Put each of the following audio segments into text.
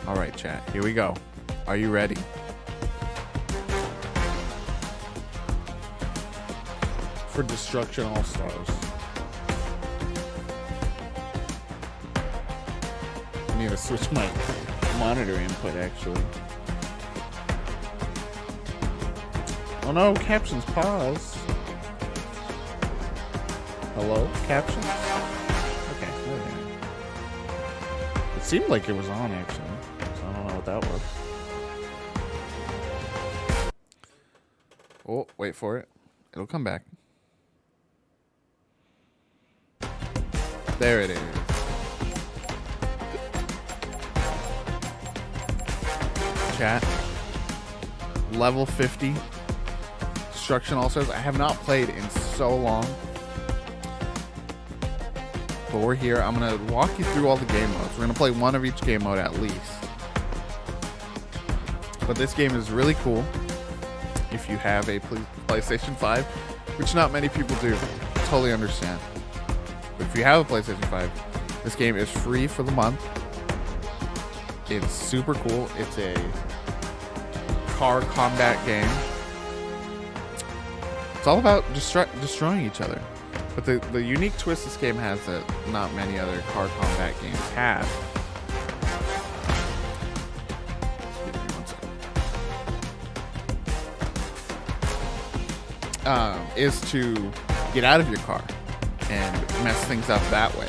All right, chat. Here we go. Are you ready? For Destruction All-Stars. I need to switch my monitor input, actually. Oh no, captions pause. Hello? Captions? Okay. It seemed like it was on, actually. So I don't know what that was. Oh, wait for it. It'll come back. There it is. Chat. Level 50. Destruction All-Stars. I have not played in so long. But we're here. I'm going to walk you through all the game modes. We're going to play one of each game mode at least. But this game is really cool if you have a PlayStation 5, which not many people do. Totally understand. But if you have a PlayStation 5, this game is free for the month. It's super cool. It's a car combat game. It's all about destroying each other. But the unique twist this game has that not many other car combat games have is to get out of your car and mess things up that way.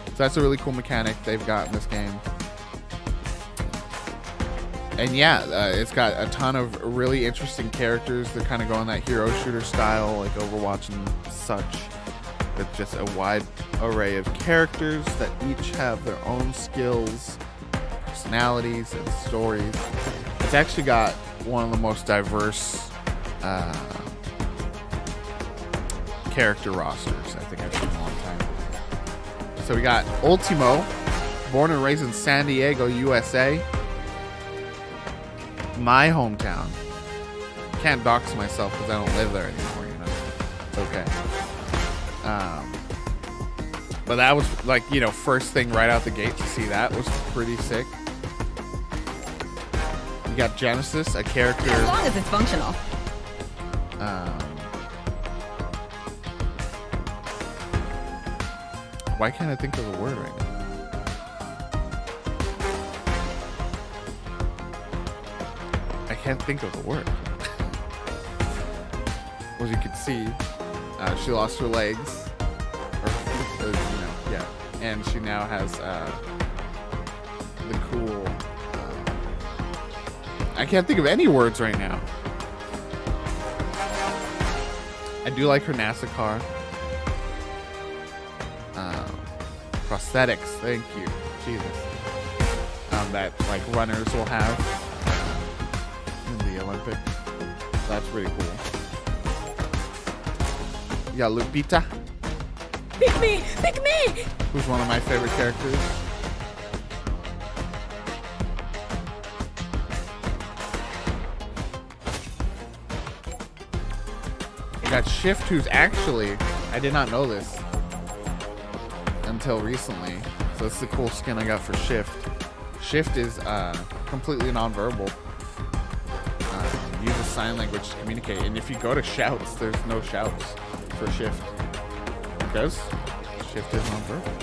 So that's a really cool mechanic they've got in this game. And yeah, it's got a ton of really interesting characters that kind of go on that hero shooter style, like Overwatch and such, with just a wide array of characters that each have their own skills, personalities, and stories. It's actually got one of the most diverse character rosters I think I've seen in a long time. So we got Ultimo, born and raised in San Diego, USA. My hometown. Can't dox myself because I don't live there anymore, you know. It's okay. But that was like, you know, first thing right out the gate to see that was pretty sick. You got Genesis, a character. As long as it's functional. Why can't I think of the word right now? I can't think of the word. As you can see, she lost her legs, or you know, yeah, and she now has the cool. I can't think of any words right now. I do like her NASA car. Prosthetics, thank you, Jesus. That like runners will have in the Olympics. That's pretty cool. You got Lupita. Pick me! Pick me! Who's one of my favorite characters. You got Shift, who's actually, I did not know this until recently. So this is a cool skin I got for Shift. Shift is completely nonverbal. Uses sign language to communicate. And if you go to shouts, there's no shouts for Shift. Because Shift is nonverbal.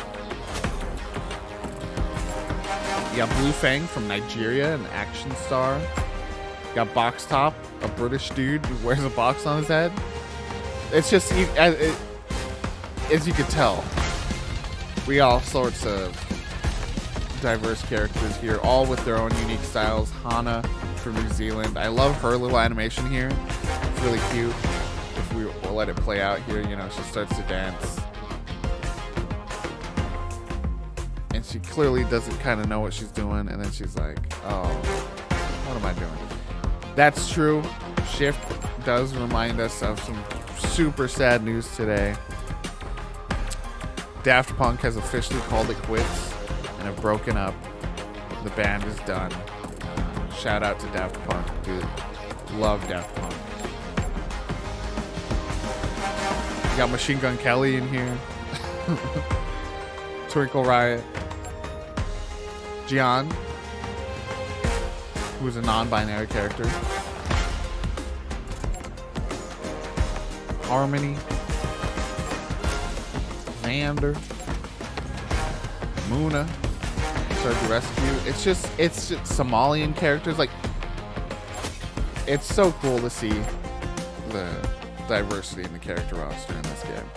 You got Blue Fang from Nigeria, an action star. You got Box Top, a British dude who wears a box on his head. It's just, as you can tell, we got all sorts of diverse characters here, all with their own unique styles. Hana from New Zealand. I love her little animation here. It's really cute. If we will let it play out here, you know, she starts to dance. And she clearly doesn't kind of know what she's doing. And then she's like, oh, what am I doing? That's true. Shift does remind us of some super sad news today. Daft Punk has officially called it quits and have broken up. The band is done. Shout out to Daft Punk, dude. Love Daft Punk. You got Machine Gun Kelly in here. Twinkle Riot. Gian. who is a non-binary character. Harmony, Xander, Muna, Search and Rescue. It's just Somalian characters. Like, it's so cool to see the diversity in the character roster in this game.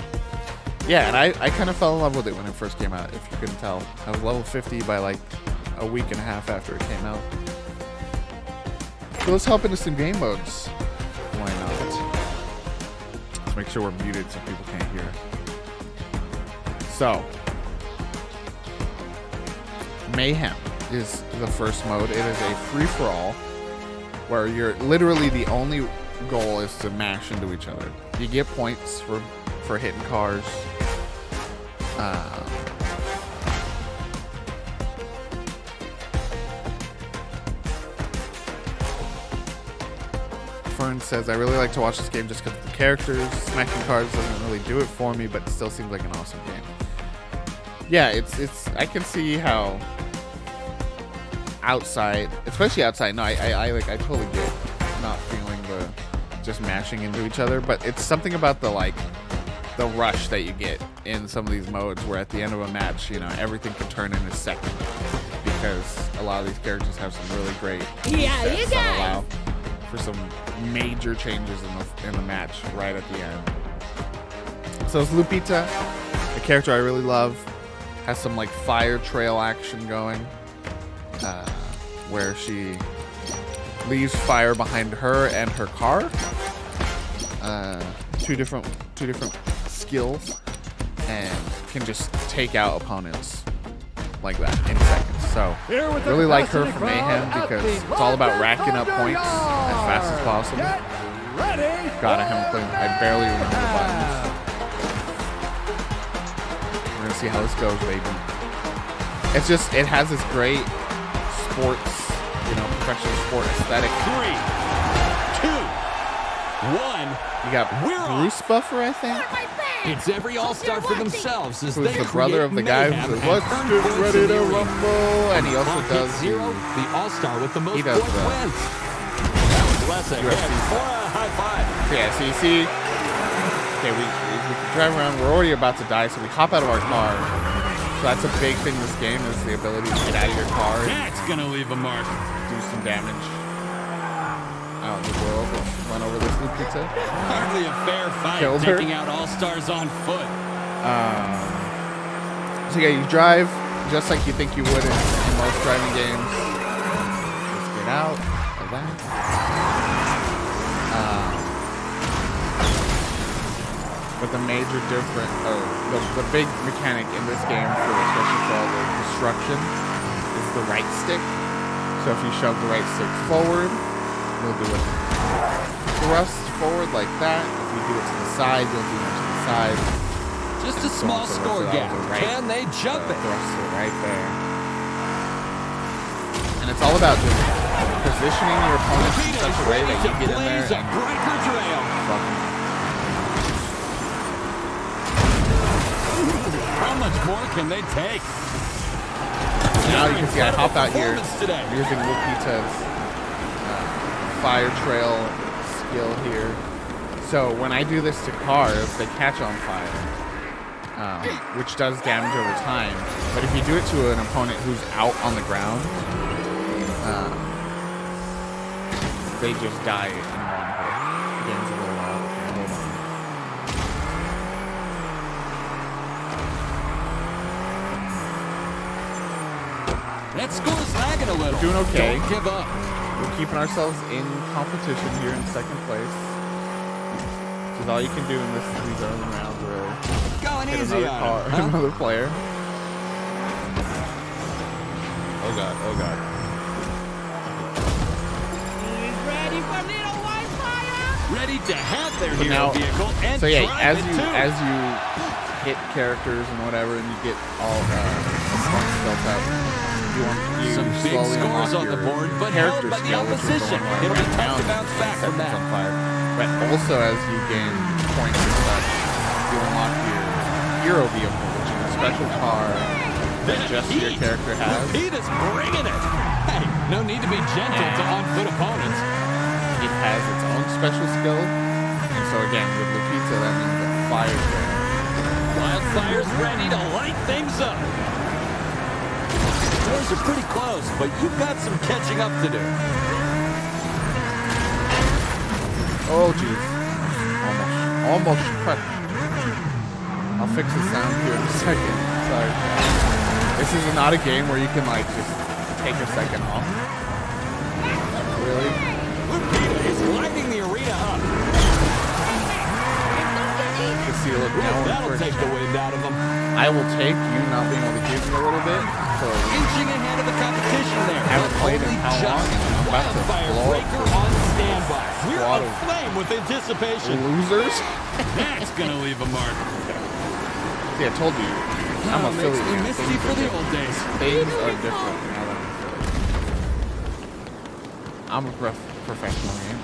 Yeah, and I kind of fell in love with it when it first came out, if you couldn't tell. I was level 50 by like a week and a half after it came out. So let's hop into some game modes. Why not? Let's make sure we're muted so people can't hear. So, Mayhem is the first mode. It is a free-for-all where you're literally the only goal is to mash into each other. You get points for hitting cars. Fern says, I really like to watch this game just because of the characters. Smacking cars doesn't really do it for me, but it still seems like an awesome game. Yeah, it's I can see how outside, especially outside, no, I totally get not feeling the just mashing into each other, but it's something about the rush that you get in some of these modes where at the end of a match, you know, everything can turn in a second because a lot of these characters have some really great sets that allow for some major changes in the match right at the end. So it's Lupita, a character I really love, has some like fire trail action going, where she leaves fire behind her and her car. Two different skills, and can just take out opponents like that in seconds. So really like her for Mayhem because it's all about racking up points as fast as possible. God, I haven't played. I barely remember the buttons. We're gonna see how this goes, baby. It's just, it has this great sports, you know, professional sport aesthetic. 3, 2, 1. You got Bruce Buffer, I think. It's every all-star for themselves as Who's they the brother of the guy who says, let's get ready to rumble. And he also does the all-star with the most he does points the wins. That was less a hit for a high five. Yeah, so you see, okay, we drive around. We're already about to die, so we hop out of our car. So that's a big thing in this game, is the ability to get out of your car and That's gonna leave a mark. do some damage out in the world. Let's run over this Lupita. Hardly a fair fight. Killed her. Taking out all-stars on foot. So yeah, you drive just like you think you would in most driving games. Let's get out of that. But the major difference, the big mechanic in this game, especially for all the destruction, is the right stick. So if you shove the right stick forward, you'll do it thrust forward like that. If you do it to the side, you'll do it to the side. Just a small score gap. Can they jump it? Thrust it right there. And it's all about just positioning your opponents in such a way that you get in there and fucking. How much more can they take? Now you can see I hop out here using Lupita's fire trail skill here. So when I do this to cars, they catch on fire, which does damage over time. But if you do it to an opponent who's out on the ground, they just die in one hit. The game's a little loud. Hold on. That score's lagging a little. Doing okay. Don't give up. We're keeping ourselves in competition here in second place. Which is all you can do in these early rounds, really. Going Hit easy another on car, it, huh? another player. Oh god, oh god. Ready for little white fire? Ready to have their So hero now, vehicle and so yeah, drive as it you too. hit characters and whatever, and you get all built up, you Some big slowly unlock scores on the your board, but character held by the skill, which is the opposition. one where It'll be right tough to now bounce back sets from us that. on fire. But also as you gain points and such, you unlock your hero vehicle, which is a special car that just your character has. Pete is bringing it. Hey, No need to be gentle to on-foot opponents. It has its own special skill. And so again, with Lupita, that means the fire's there. Wildfire's ready to light things up. Those are pretty close, but you've got some catching up to do. Oh, jeez. Almost crushed. I'll fix the sound here in a second. Sorry. This is not a game where you can, like, just take a second off. Really? Lupita is lighting the arena up. You see, look, now we're That'll first. take the wind out of them. I will take you not being able to give me a little bit. So Inching ahead of the competition there. Haven't played in Only how long? just. I'm about to Wildfire blow up breaker this on standby. We're squad of aflame with anticipation. losers. That's gonna leave a mark. See, I told you. I'm Oh, a Philly. makes me fan. miss Things you are for the different. old days. Things are different now that I'm Philly. I'm a professional game.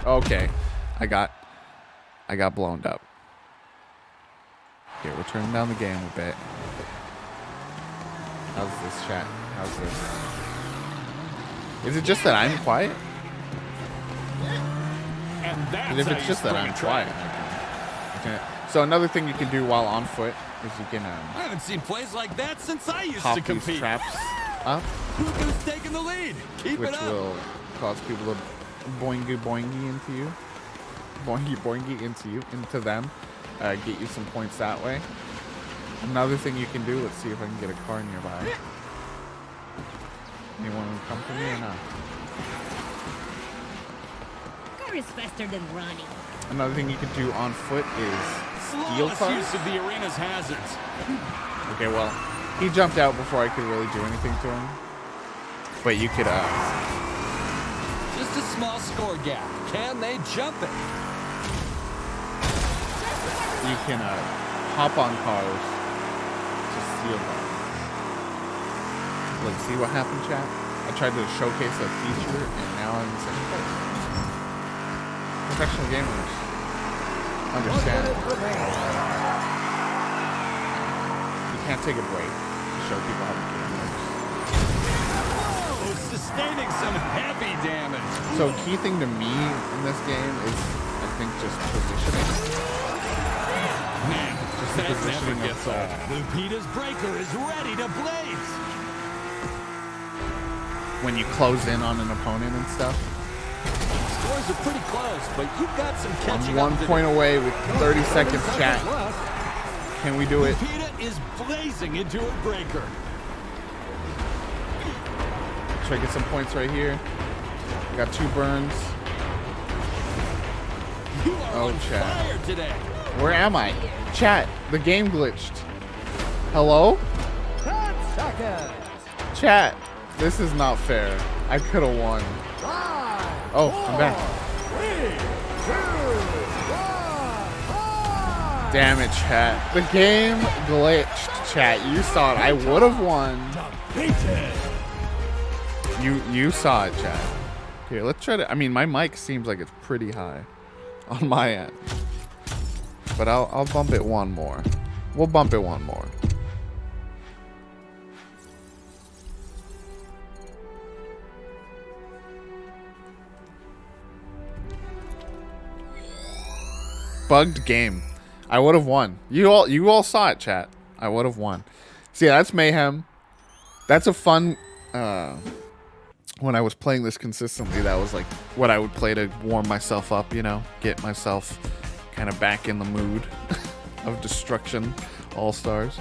Okay, I got blown up. Okay, we're turning down the game a bit. How's this, chat? How's this? Is it just that I'm quiet? And that's Because if how it's you just that spring I'm a trap. quiet, I can. So another thing you can do while on foot is you can I haven't seen plays like that since I used pop to these compete. traps up, Who's taking the lead? Keep which it up. will cause people to boingy boingy into you, into them, get you some points that way. Another thing you can do, let's see if I can get a car nearby. Anyone will come for me or not? Car is faster than running. Another thing you can do on foot is steal Flawless cars. use of the arena's hazards. Okay, well, he jumped out before I could really do anything to him. But you could, Just a small score gap. Can they jump it? you can hop on cars to steal them. Let's see what happened, chat. I tried to showcase a feature, and now I'm in the same place. Professional gamers understand. You can't take a break to show people how the game works. Oh, sustaining some heavy damage. So key thing to me in this game is, I think, just positioning. Man, Just the that never positioning gets of, old. Lupita's breaker is ready to blaze. when you close in on an opponent and stuff. Scores are pretty close, but you've got some catching I'm up 1 to point do. away with 30 seconds, chat. Can we do it? Lupita is blazing into her breaker. Try to get some points right here. I got 2 burns. You are Oh, on chat. fire today. Where am I? Chat, the game glitched. Hello? 10 seconds. Chat, this is not fair. I could have won. 5, Oh, I'm back. 3, 2, 1, Damn it, chat. The game glitched, chat. You saw it. I would have won. You saw it, chat. Okay, let's try to. I mean, my mic seems like it's pretty high on my end, but I'll bump it one more. We'll bump it one more. Bugged game. I would have won. You all saw it, chat. I would have won. See, that's mayhem. That's a fun. When I was playing this consistently, that was like what I would play to warm myself up. You know, get myself kind of back in the mood of destruction. All stars.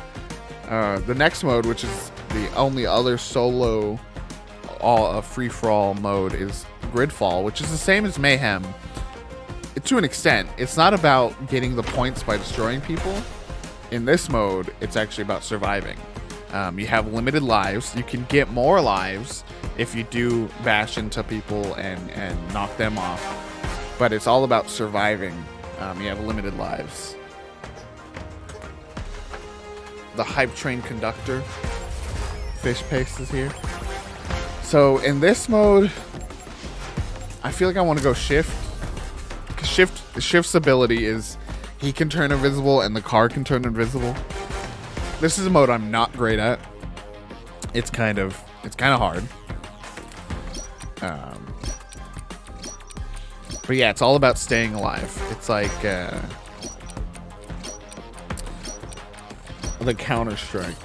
The next mode, which is the only other solo, free for all mode, is Gridfall, which is the same as Mayhem. To an extent, it's not about getting the points by destroying people. In this mode, it's actually about surviving. You have limited lives. You can get more lives if you do bash into people and knock them off. But it's all about surviving. You have limited lives. The hype train conductor, Fish Paste, is here. So in this mode, I feel like I want to go Shift. Shift's ability is he can turn invisible and the car can turn invisible. This is a mode I'm not great at. It's kind of hard. But yeah, it's all about staying alive. It's like the Counter-Strike.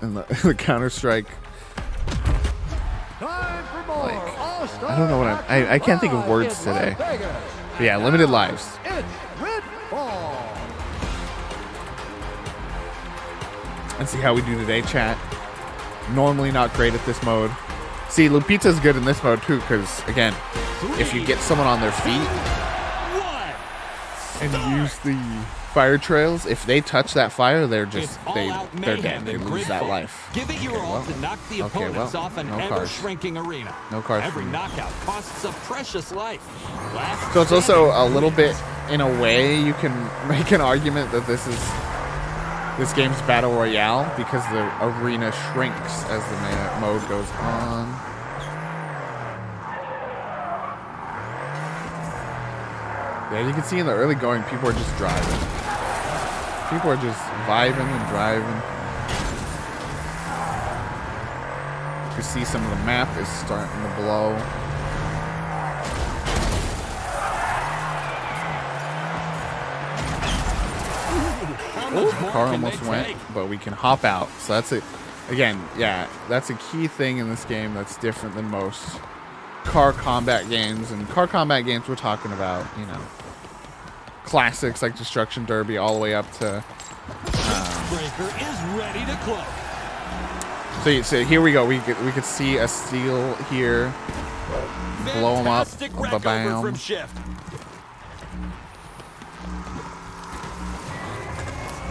And the Counter-Strike, Time for more. like, All-Star I don't know what I can't think of Live words in Las today. Vegas. But yeah, limited lives. It's Redfall. And see how we do today, chat. Normally not great at this mode. See, Lupita's good in this mode too, because again, if you get someone on their feet and use the fire trails, if they touch that fire, they're just they're dead. They lose that life. Give it your all to knock the opponents off an ever-shrinking arena. No cards. Every knockout costs a precious life. Last So it's also a standing little bit, wins. in a way, you can make an argument that this game's battle royale because the arena shrinks as the mode goes on. Yeah, you can see in the early going, people are just driving. People are just vibing and driving. You can see some of the map is starting to blow. How Ooh, much more car can almost they went, take? but we can hop out. So that's it. Again, yeah, that's a key thing in this game that's different than most car combat games. And car combat games, we're talking about, you know, classics like Destruction Derby all the way up to. Breaker is ready to close. So here we go. We could see a steal here. Blow him up. Fantastic rack over Ba-bam. from Shift.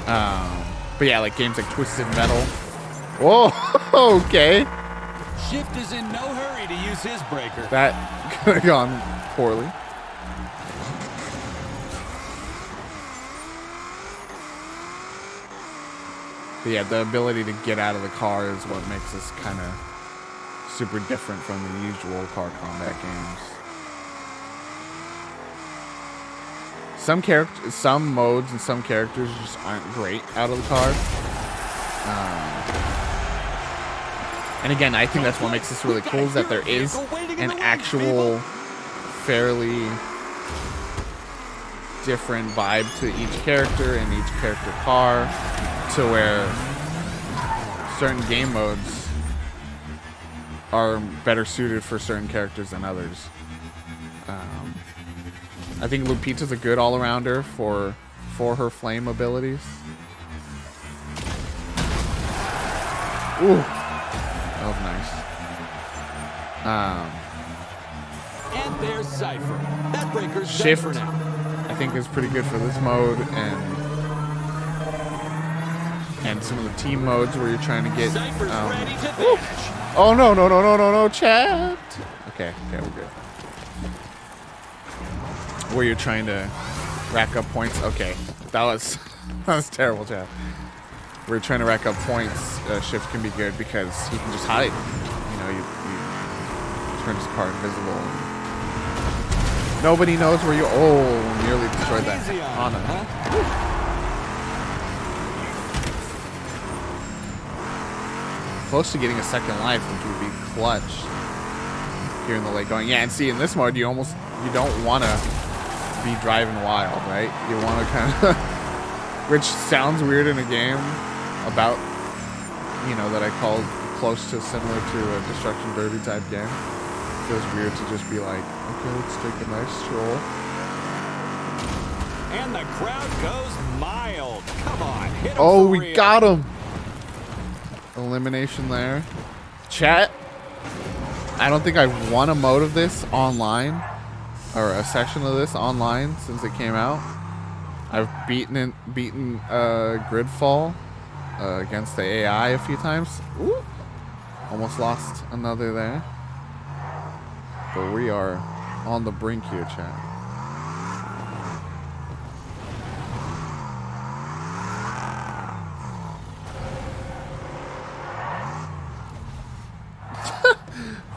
But yeah, like games like Twisted Metal. Whoa, okay. Shift is in no hurry to use his breaker. That could have gone poorly. But yeah, the ability to get out of the car is what makes this kind of super different from the usual car combat games. Some modes and some characters just aren't great out of the car. And again, I think that's what makes this really cool is that there is an actual fairly different vibe to each character and each character car, to where certain game modes are better suited for certain characters than others. I think Lupita's a good all-arounder for her flame abilities. Ooh, that was nice. And there's Cypher. That breaker's done Shift, for now. I think, is pretty good for this mode, and some of the team modes where you're trying to get. Cypher's ready to finish. Oh no, chat. Okay, we're good. Where you're trying to rack up points. Okay, that was terrible, chat. Where you're trying to rack up points, Shift can be good because he can just hide. You know, you turn his car invisible. Nobody knows where you. Oh, nearly destroyed that Easy on Hana. him, huh? Close to getting a second life, which would be clutch here in the late going. Yeah, and see, in this mode, you don't want to be driving wild, right? You want to kind of, which sounds weird in a game about, you know, that I called close to similar to a Destruction Derby type game. Feels weird to just be like, okay, let's take a nice stroll. And the crowd goes mild. Come on, hit him Oh, for we real. got him. Elimination there. Chat, I don't think I've won a mode of this online, or a section of this online since it came out. I've beaten Gridfall against the AI a few times. Ooh. Almost lost another there. But we are on the brink here, chat.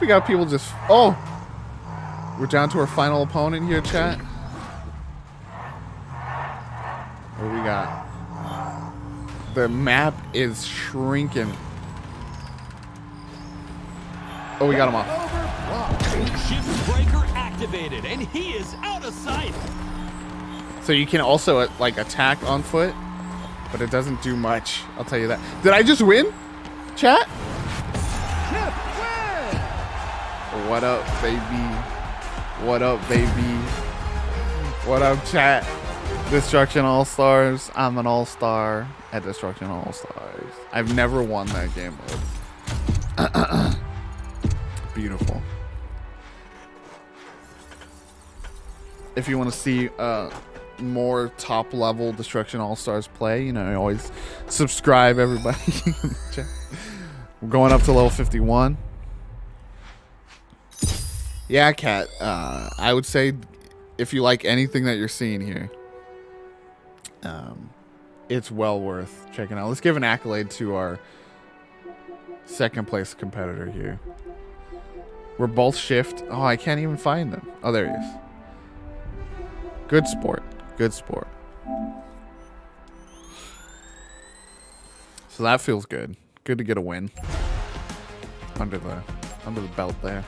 We got people just... Oh! We're down to our final opponent here, chat. What do we got? The map is shrinking. Oh, we got him off. Overblock. Shift breaker activated, and he is out of sight. So you can also like attack on foot, but it doesn't do much. I'll tell you that. Did I just win? Chat? Chip win! What up, baby? What up, baby? What up, chat? Destruction All-Stars. I'm an all-star at Destruction All-Stars. I've never won that game mode. Beautiful. If you want to see more top-level Destruction All-Stars play, you know, always subscribe, everybody. We're going up to level 51. Yeah, Kat. I would say if you like anything that you're seeing here, it's well worth checking out. Let's give an accolade to our second place competitor here. We're both shift. Oh, I can't even find them. Oh, there he is. Good sport. Good sport. So that feels good. Good to get a win under the belt there.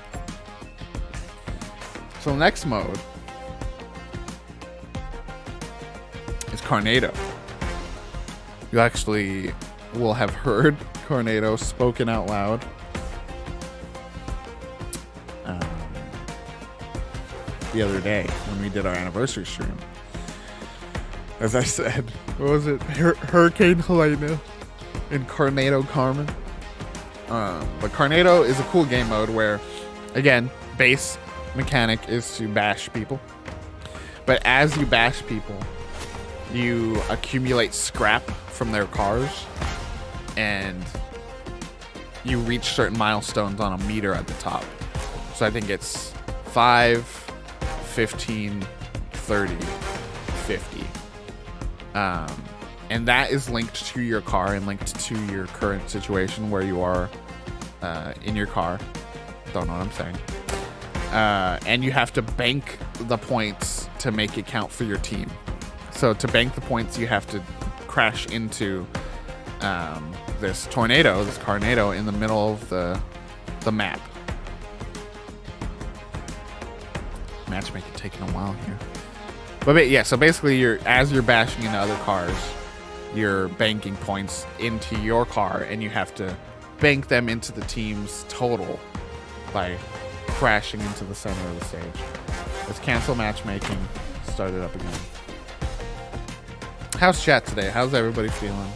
So next mode is Carnado. You actually will have heard Carnado spoken out loud. The other day when we did our anniversary stream. As I said, what was it? Hurricane Helena and Carnado Carmen. But Carnado is a cool game mode where, again, base mechanic is to bash people. But as you bash people, you accumulate scrap from their cars and you reach certain milestones on a meter at the top. So I think it's 5, 15, 30, 50. And that is linked to your car and linked to your current situation where you are in your car. Don't know what I'm saying. And you have to bank the points to make it count for your team. So to bank the points, you have to crash into this Carnado in the middle of the map. Matchmaking taking a while here. But yeah, so basically as you're bashing into other cars, you're banking points into your car and you have to bank them into the team's total by crashing into the center of the stage. Let's cancel matchmaking, start it up again. How's chat today? How's everybody feeling?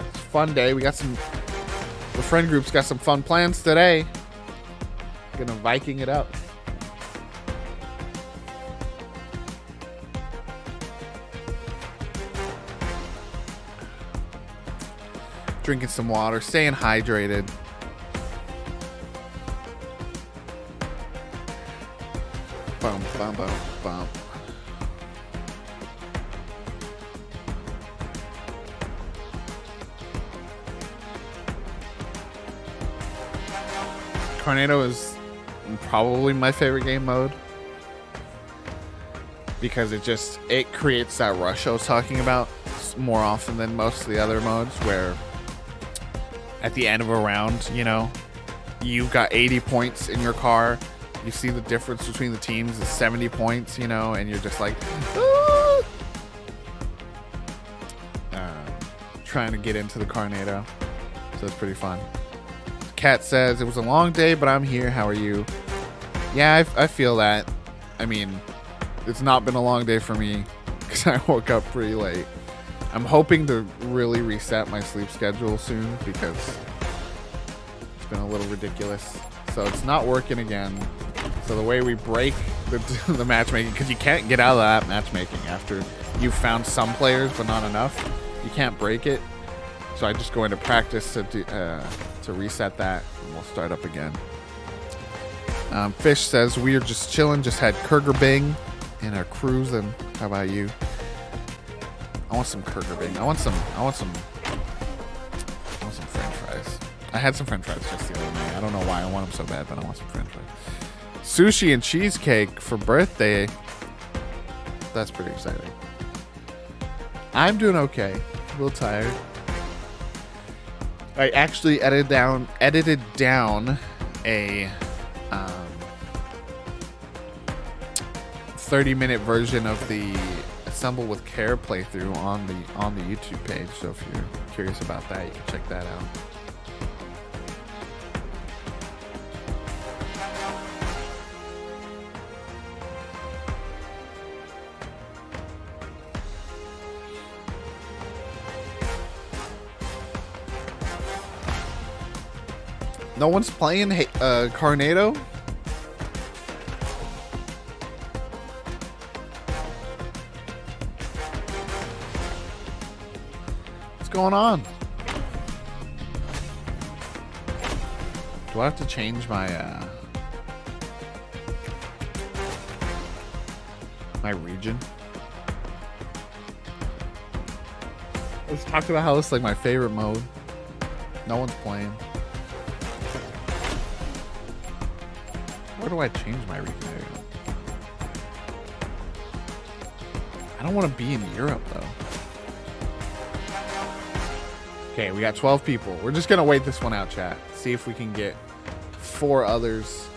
It's a fun day. The friend group's got some fun plans today. Gonna Viking it up. Drinking some water, staying hydrated. Bum, bum, bum, bum. Carnado is probably my favorite game mode because it creates that rush I was talking about more often than most of the other modes, where at the end of a round, you know, you've got 80 points in your car, you see the difference between the teams is 70 points, you know, and you're just like trying to get into the Carnado. So it's pretty fun. Kat says, it was a long day, but I'm here. How are you? Yeah, I feel that. I mean, it's not been a long day for me because I woke up pretty late. I'm hoping to really reset my sleep schedule soon because it's been a little ridiculous. So it's not working again. So the way we break the matchmaking, because you can't get out of that matchmaking after you've found some players but not enough. You can't break it. So I just go into practice to reset that, and we'll start up again. Fish says, we are just chilling, just had Kurger Bing and are cruising. How about you? I want some Kurger Bing. I want some french fries. I had some french fries just the other night. I don't know why I want them so bad, but I want some french fries. Sushi and cheesecake for birthday. That's pretty exciting. I'm doing okay. A little tired. I actually edited down a 30-minute version of the Assemble with Care playthrough on the YouTube page. So if you're curious about that, you can check that out. No one's playing Carnado? What's going on? Do I have to change my my region? Let's talk about how it's like my favorite mode. No one's playing. Where do I change my region? I don't want to be in Europe though. Okay, we got 12 people. We're just gonna wait this one out, chat. See if we can get 4 others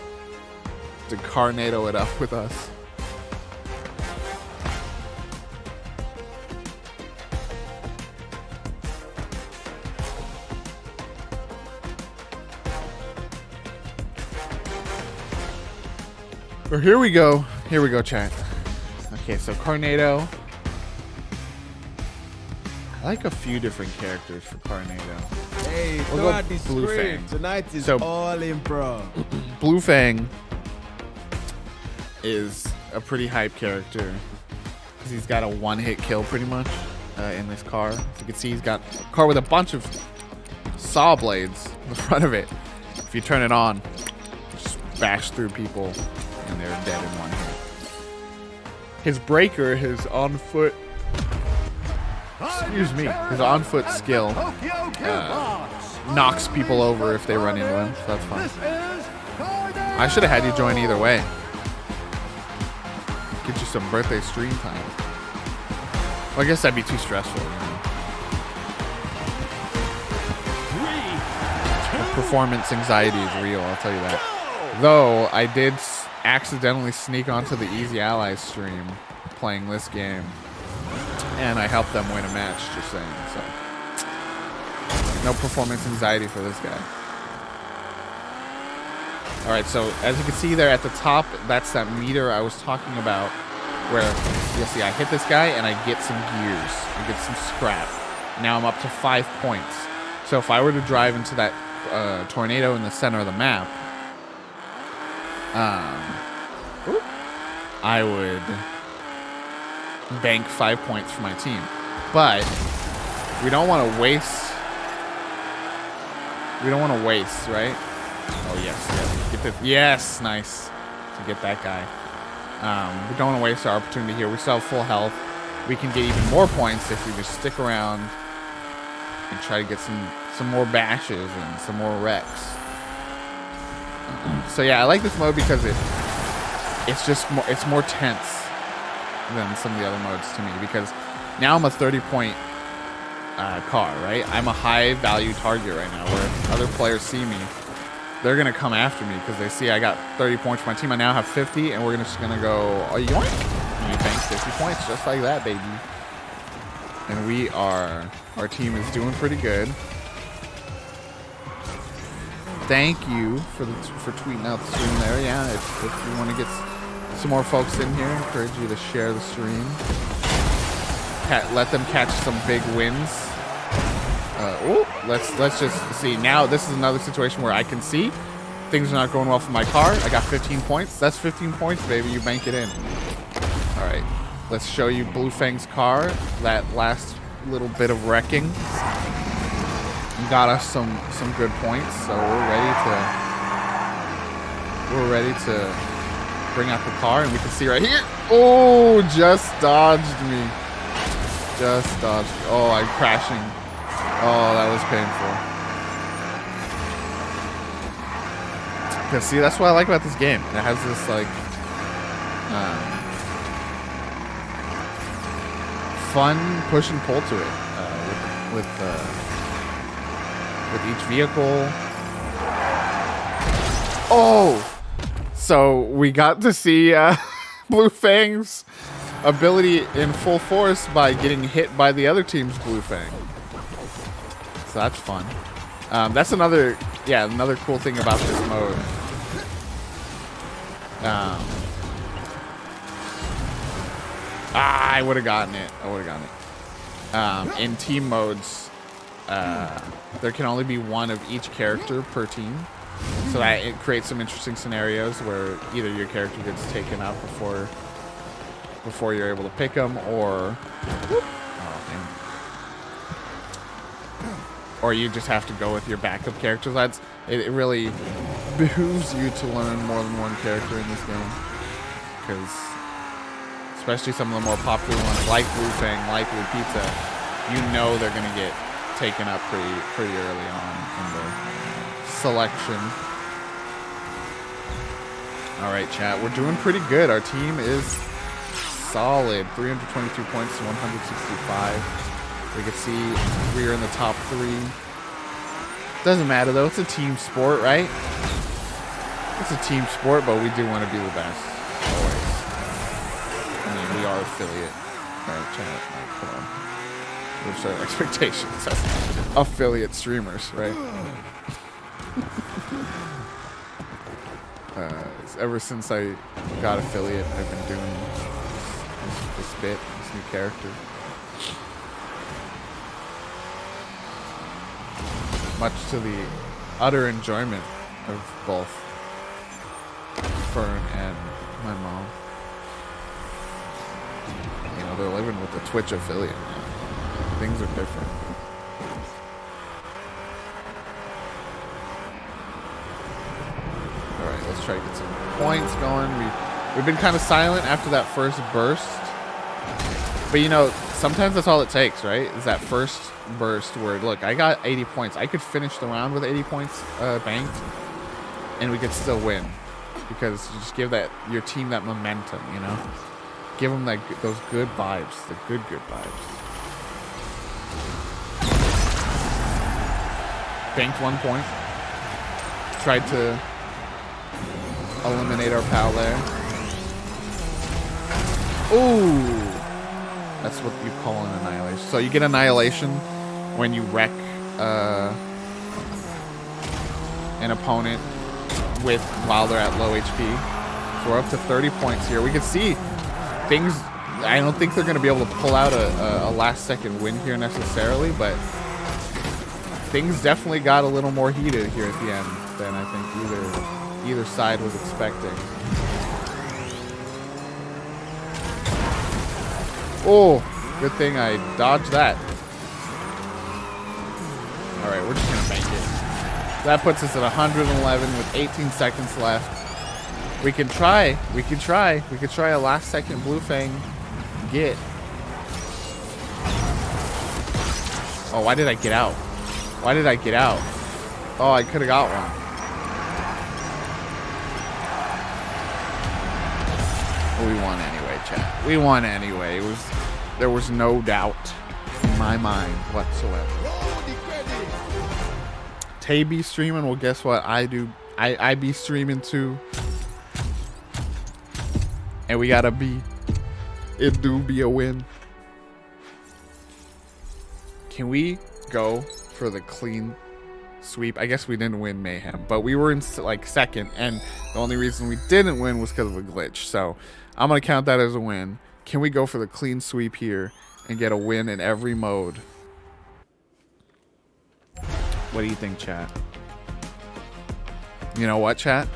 to Carnado it up with us. Well, here we go. Here we go, chat. Okay, so Carnado. I like a few different characters for Carnado. Hey, We'll throw go out the Blue script. Fang. Tonight is So- all improv. Blue Fang is a pretty hype character because he's got a one-hit kill pretty much in this car. As you can see, he's got a car with a bunch of saw blades in the front of it. If you turn it on, just bash through people and they're dead in one hit. His breaker, his on-foot, excuse me, his on-foot skill knocks people over if they run into him, so that's fine. I should have had you join either way. Get you some birthday stream time. Well, I guess that'd be too stressful, you know? The performance anxiety is real, I'll tell you that. Though, I did accidentally sneak onto the Easy Allies stream playing this game. And I helped them win a match, just saying, so. No performance anxiety for this guy. Alright, so as you can see there at the top, that's that meter I was talking about where you'll see I hit this guy and I get some gears. I get some scrap. Now I'm up to 5 points. So if I were to drive into that tornado in the center of the map, I would bank 5 points for my team. But we don't want to waste. We don't want to waste, right? Oh yes, get this. Yes, nice to get that guy. We don't want to waste our opportunity here. We still have full health. We can get even more points if we just stick around and try to get some more bashes and some more wrecks. So yeah, I like this mode because it's more tense than some of the other modes to me, because now I'm a 30-point car, right? I'm a high value target right now, where if other players see me, they're gonna come after me because they see I got 30 points for my team. I now have 50, and we're just gonna go, oh, yoink! And you bank 50 points just like that, baby. And our team is doing pretty good. Thank you for tweeting out the stream there. Yeah, if you want to get some more folks in here, I encourage you to share the stream. Let them catch some big wins. Let's just see. Now this is another situation where I can see things are not going well for my car. I got 15 points. That's 15 points, baby. You bank it in. All right, let's show you Blue Fang's car. That last little bit of wrecking got us some good points. So we're ready to bring out the car, and we can see right here. Oh, just dodged me. Just dodged. Oh, I'm crashing. Oh, that was painful. Because see, that's what I like about this game. It has this like fun push and pull to it with each vehicle. Oh, so we got to see Blue Fang's ability in full force by getting hit by the other team's Blue Fang. So that's fun. That's another cool thing about this mode. I would have gotten it. In team modes, there can only be one of each character per team. So that it creates some interesting scenarios where either your character gets taken out before you're able to pick them, or or you just have to go with your backup characters. It really behooves you to learn more than one character in this game, because especially some of the more popular ones like Blue Fang, like Blue Pizza, you know they're gonna get taken up pretty early on in the selection. All right, chat, we're doing pretty good. Our team is solid. 322 points to 165. We can see we're in the top 3. Doesn't matter though, it's a team sport, right? It's a team sport, but we do want to be the best always. I mean, we are affiliate, right, chat? Like, come on. We have certain expectations as affiliate streamers, right? Ever since I got affiliate, I've been doing this bit, this new character. Much to the utter enjoyment of both Fern and my mom. You know, they're living with the Twitch affiliate now. Things are different. Alright, let's try to get some points going. We've been kind of silent after that first burst. But you know, sometimes that's all it takes, right? Is that first burst where, look, I got 80 points. I could finish the round with 80 points banked, and we could still win. Because you just give your team that momentum, you know? Give them those good vibes, the good vibes. Banked 1 point. Tried to eliminate our pal there. Ooh! That's what you call an annihilation. So you get annihilation when you wreck an opponent while they're at low HP. So we're up to 30 points here. We can see things. I don't think they're going to be able to pull out a last second win here necessarily, but things definitely got a little more heated here at the end than I think either side was expecting. Oh, good thing I dodged that. All right, we're just gonna bank it. That puts us at 111 with 18 seconds left. We can try a last second Blue Fang get. Oh, why did I get out? Oh, I could have got one. We won anyway, chat. We won anyway. There was no doubt in my mind whatsoever. Tay be streaming. Well, guess what? I do. I be streaming too. And we gotta be. It do be a win. Can we go for the clean sweep? I guess we didn't win Mayhem, but we were in like second, and the only reason we didn't win was because of a glitch. So I'm gonna count that as a win. Can we go for the clean sweep here and get a win in every mode? What do you think, chat? You know what, chat?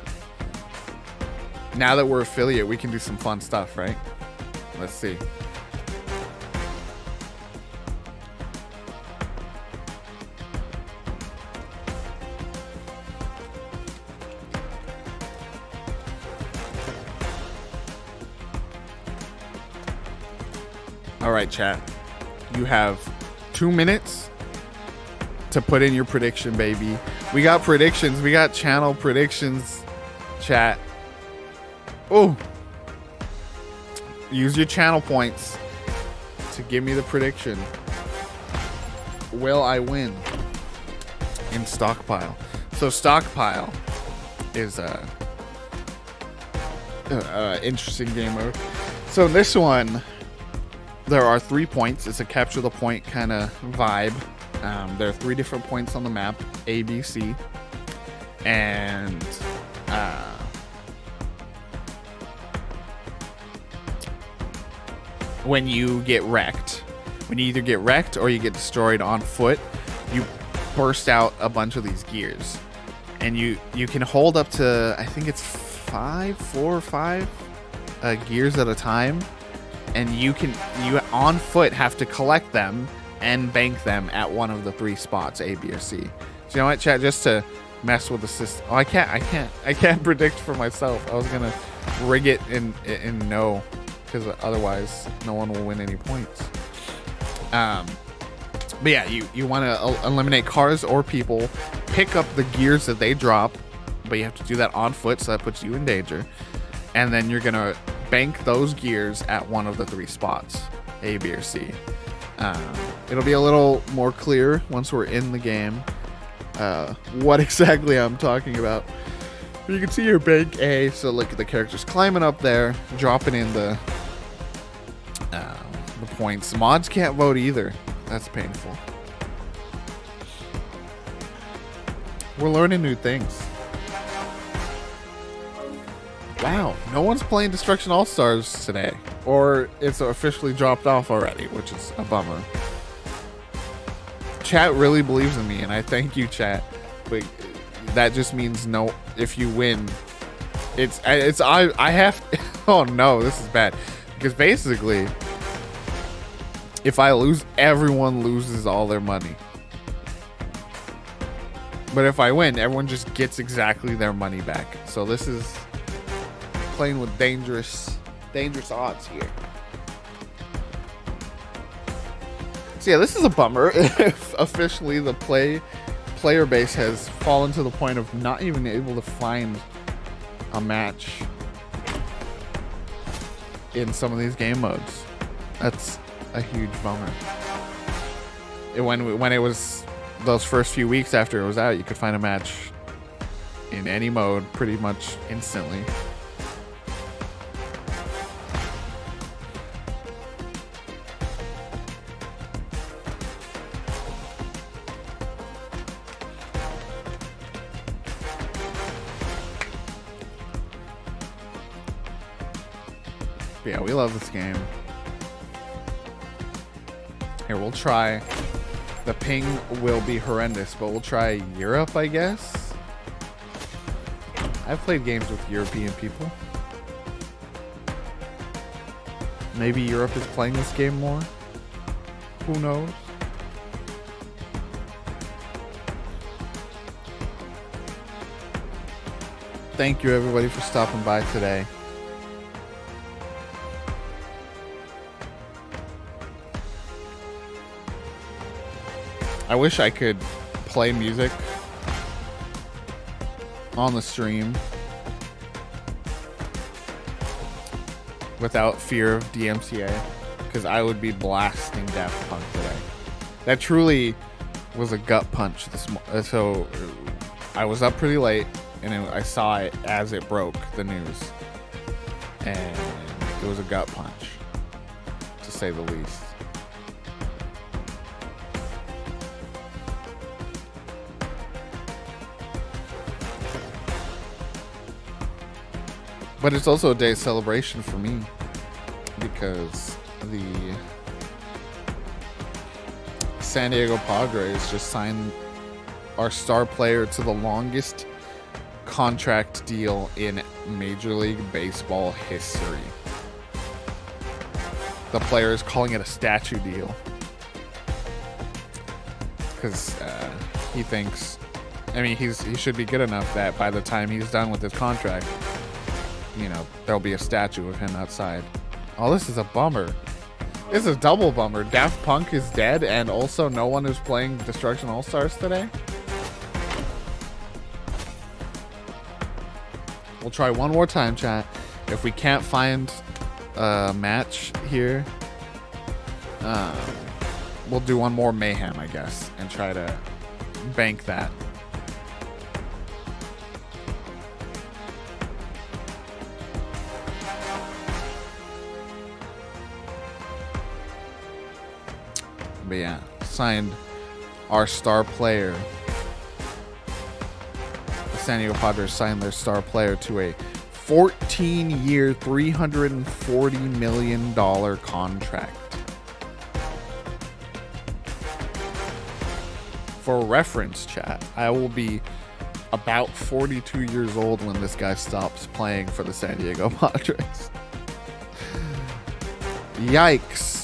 Now that we're affiliate, we can do some fun stuff, right? Let's see. All right, chat. You have 2 minutes to put in your prediction, baby. We got predictions. We got channel predictions, chat. Oh. Use your channel points to give me the prediction. Will I win in Stockpile? So Stockpile is interesting game mode. So in this one, there are 3 points. It's a capture the point kind of vibe. There are 3 different points on the map, A, B, C, and when you get wrecked, when you either get wrecked or you get destroyed on foot, you burst out a bunch of these gears, and you can hold up to, I think it's 4 or 5 gears at a time, and you on foot have to collect them and bank them at one of the 3 spots, A, B, or C. So you know what, chat, just to mess with the system. Oh, I can't predict for myself. I was gonna rig it in no, because otherwise no one will win any points. But yeah, you want to eliminate cars or people, pick up the gears that they drop, but you have to do that on foot, so that puts you in danger. And then you're gonna bank those gears at one of the 3 spots, A, B, or C. It'll be a little more clear once we're in the game what exactly I'm talking about. You can see your bank A, so look at the characters climbing up there, dropping in the points. Mods can't vote either. That's painful. We're learning new things. Wow, no one's playing Destruction All-Stars today. Or it's officially dropped off already, which is a bummer. Chat really believes in me, and I thank you, chat. But that just means no, if you win, I have to, oh no, this is bad. Because basically, if I lose, everyone loses all their money. But if I win, everyone just gets exactly their money back. So this is playing with dangerous odds here. So yeah, this is a bummer. If officially the player base has fallen to the point of not even able to find a match in some of these game modes. That's a huge bummer. When it was those first few weeks after it was out, you could find a match in any mode pretty much instantly. Yeah, we love this game. Here, we'll try. The ping will be horrendous, but we'll try Europe, I guess. I've played games with European people. Maybe Europe is playing this game more. Who knows? Thank you, everybody, for stopping by today. I wish I could play music on the stream without fear of DMCA, because I would be blasting Daft Punk today. That truly was a gut punch. So I was up pretty late, and I saw it as it broke, the news, and it was a gut punch, to say the least. But it's also a day of celebration for me, because the San Diego Padres just signed our star player to the longest contract deal in Major League Baseball history. The player is calling it a statue deal, because he thinks, I mean, he should be good enough that by the time he's done with his contract, you know, there'll be a statue of him outside. Oh, this is a bummer. This is a double bummer. Daft Punk is dead, and also no one is playing Destruction All-Stars today. We'll try one more time, chat. If we can't find a match here, we'll do one more mayhem, I guess, and try to bank that. But yeah, signed our star player. The San Diego Padres signed their star player to a 14-year, $340 million contract. For reference, chat, I will be about 42 years old when this guy stops playing for the San Diego Padres. Yikes.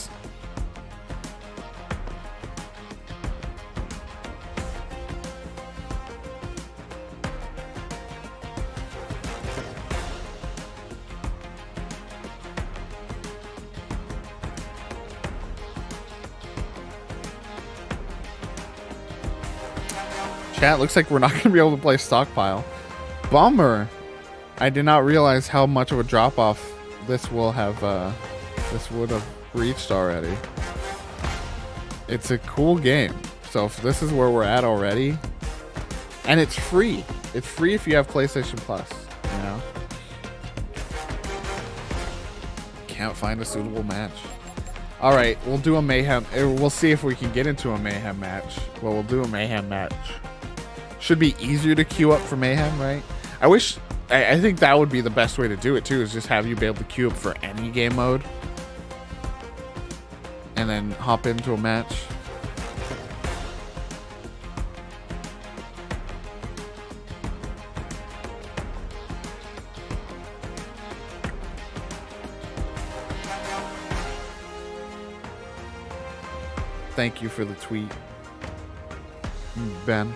Chat, looks like we're not going to be able to play Stockpile. Bummer. I did not realize how much of a drop-off this would have reached already. It's a cool game. So if this is where we're at already, and it's free. It's free if you have PlayStation Plus, you know? Can't find a suitable match. All right, we'll do a Mayhem. We'll see if we can get into a Mayhem match. Well, we'll do a Mayhem match. Should be easier to queue up for Mayhem, right? I think that would be the best way to do it too, is just have you be able to queue up for any game mode and then hop into a match. Thank you for the tweet, Ben.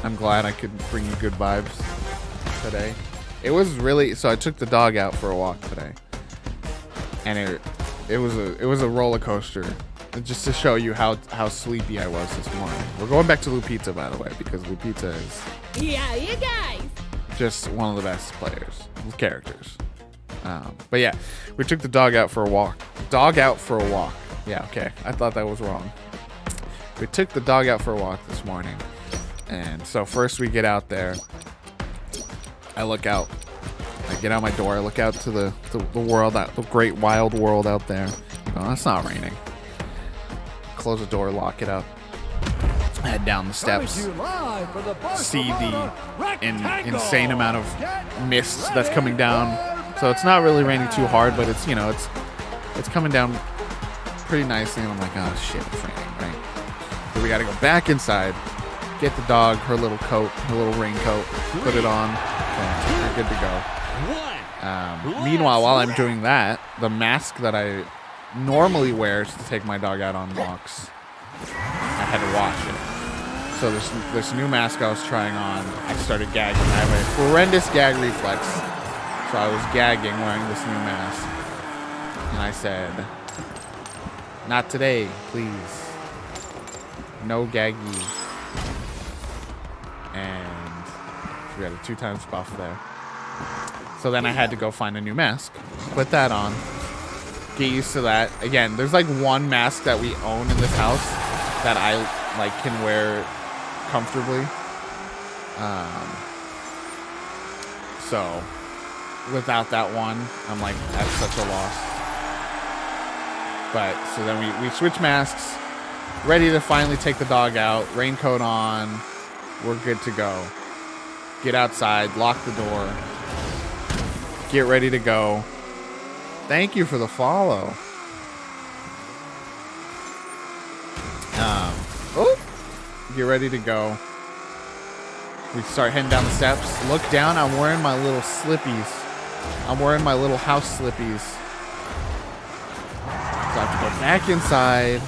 I'm glad I could bring you good vibes today. It was really, so I took the dog out for a walk today, and it was a roller coaster, just to show you how sleepy I was this morning. We're going back to Lupita, by the way, because Lupita is You guys. just one of the best characters. But yeah, we took the dog out for a walk. Dog out for a walk. Yeah, okay. I thought that was wrong. We took the dog out for a walk this morning. And so first we get out there. I look out. I get out my door. I look out to the world, the great wild world out there. Oh, it's not raining. Close the door, lock it up. Head down the steps. See the insane amount of mist that's coming down. So it's not really raining too hard, but it's, you know, it's coming down pretty nicely. And I'm like, oh shit, it's raining, right? So we gotta go back inside. Get the dog her little coat, her little raincoat, put it on, and we're good to go. Meanwhile, while I'm doing that, the mask that I normally wear to take my dog out on walks, I had to wash it. So this new mask I was trying on, I started gagging. I have a horrendous gag reflex, so I was gagging wearing this new mask. And I said, not today, please. No gaggy. And we had a 2 times buff there. So then I had to go find a new mask, put that on, get used to that. Again, there's like one mask that we own in this house that I like can wear comfortably. So without that one, I'm like at such a loss. But so then we switch masks, ready to finally take the dog out, raincoat on. We're good to go. Get outside, lock the door, get ready to go. Thank you for the follow. Get ready to go. We start heading down the steps. Look down, I'm wearing my little slippies. I'm wearing my little house slippies. So I have to go back inside,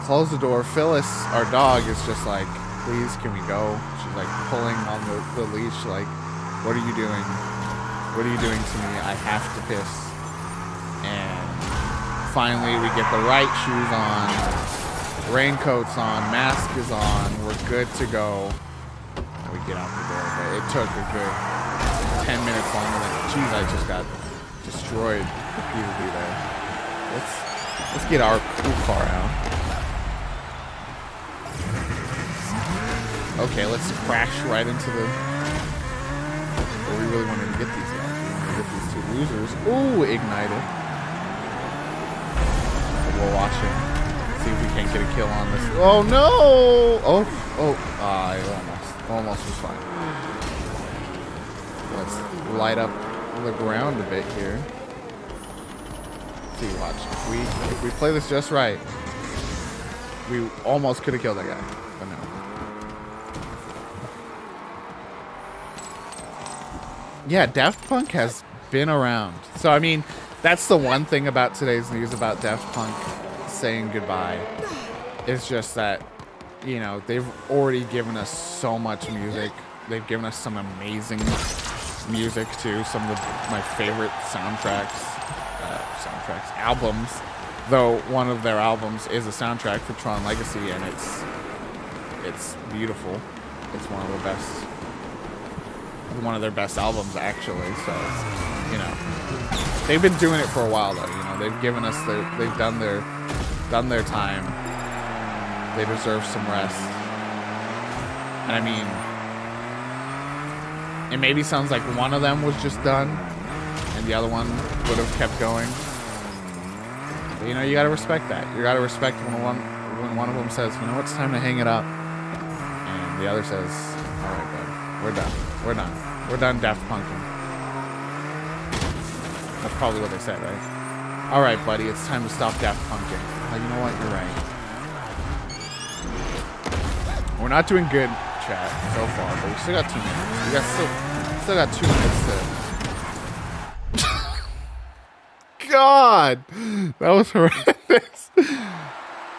close the door. Phyllis, our dog, is just like, please, can we go? She's like pulling on the leash, like, what are you doing? What are you doing to me? I have to piss. And finally, we get the right shoes on, raincoat's on, mask is on, we're good to go. And we get out the door, but it took a good 10 minutes longer than, geez, I just got destroyed repeatedly there. Let's get our cool car out. Okay, let's crash right into the... Oh, we really wanted to get these guys. We wanted to get these 2 losers. Ooh, ignited. we're watching. See if we can't get a kill on this. Oh no! I almost was fine. Let's light up the ground a bit here. See, watch. If we play this just right, we almost could have killed that guy, but no. Yeah, Daft Punk has been around. So, I mean, that's the one thing about today's news about Daft Punk saying goodbye. It's just that, you know, they've already given us so much music. They've given us some amazing music, too. Some of my favorite albums. Though one of their albums is a soundtrack for Tron Legacy, and it's beautiful. It's one of their best albums, actually. So, you know, they've been doing it for a while, though. You know, they've given us they've done their time. They deserve some rest. And I mean, it maybe sounds like one of them was just done, and the other one would have kept going. But, you know, you gotta respect that. You gotta respect when one of them says, you know, it's time to hang it up, and the other says, all right, bud, we're done Daft Punking. That's probably what they said, right? All right, buddy, it's time to stop Daft Punking. Oh, you know what? You're right. We're not doing good, chat, so far, but we still got 2 minutes. We still got 2 minutes to. God, that was horrendous.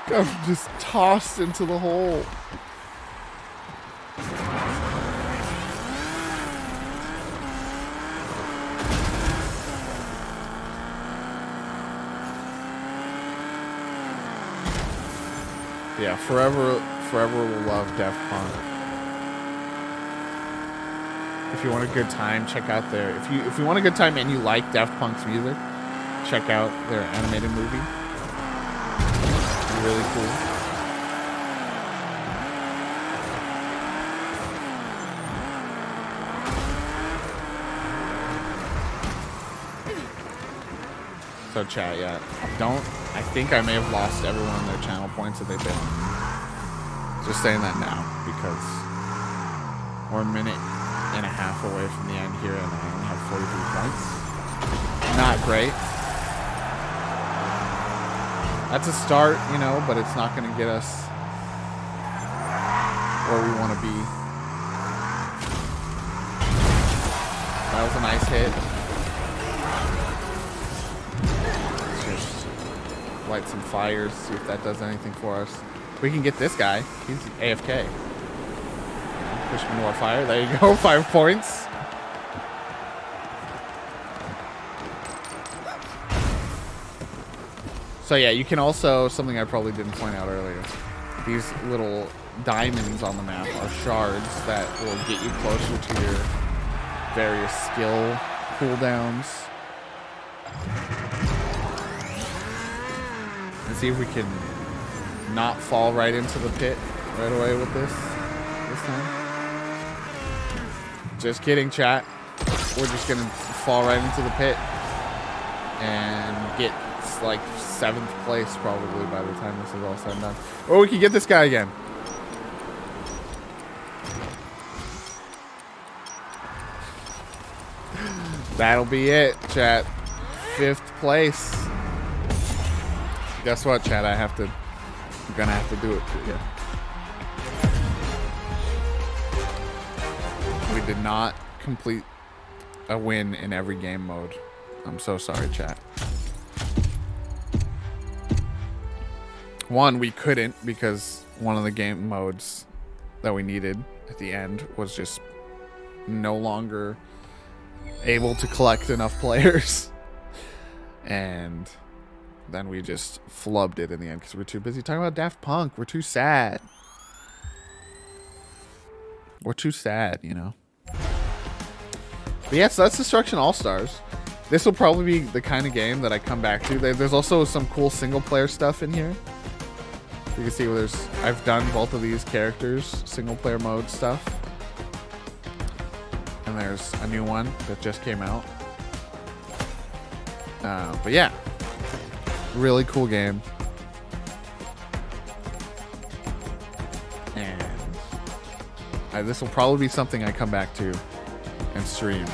Got just tossed into the hole. Yeah, forever will love Daft Punk. If you want a good time, check out their. If you want a good time and you like Daft Punk's music, check out their animated movie. It's really cool. So chat, yeah. I think I may have lost everyone their channel points that they've been on. Just saying that now because we're a minute and a half away from the end here and I only have 43 points. Not great. That's a start, you know, but it's not going to get us where we want to be. That was a nice hit. Light some fires, see if that does anything for us. We can get this guy. He's AFK. Push him into our fire. There you go. 5 points. So yeah, you can also, something I probably didn't point out earlier, these little diamonds on the map are shards that will get you closer to your various skill cooldowns. And see if we can not fall right into the pit right away with this time. Just kidding, chat. We're just gonna fall right into the pit and get like 7th place probably by the time this is all said and done. Or we can get this guy again. That'll be it, chat. 5th place. Guess what, chat? I'm gonna have to do it to you. We did not complete a win in every game mode. I'm so sorry, chat. One, we couldn't because one of the game modes that we needed at the end was just no longer able to collect enough players. And then we just flubbed it in the end because we're too busy talking about Daft Punk. We're too sad. We're too sad, you know. But yeah, so that's Destruction All-Stars. This will probably be the kind of game that I come back to. There's also some cool single-player stuff in here. You can see where I've done both of these characters, single-player mode stuff. And there's a new one that just came out. But yeah, really cool game. And this will probably be something I come back to and stream.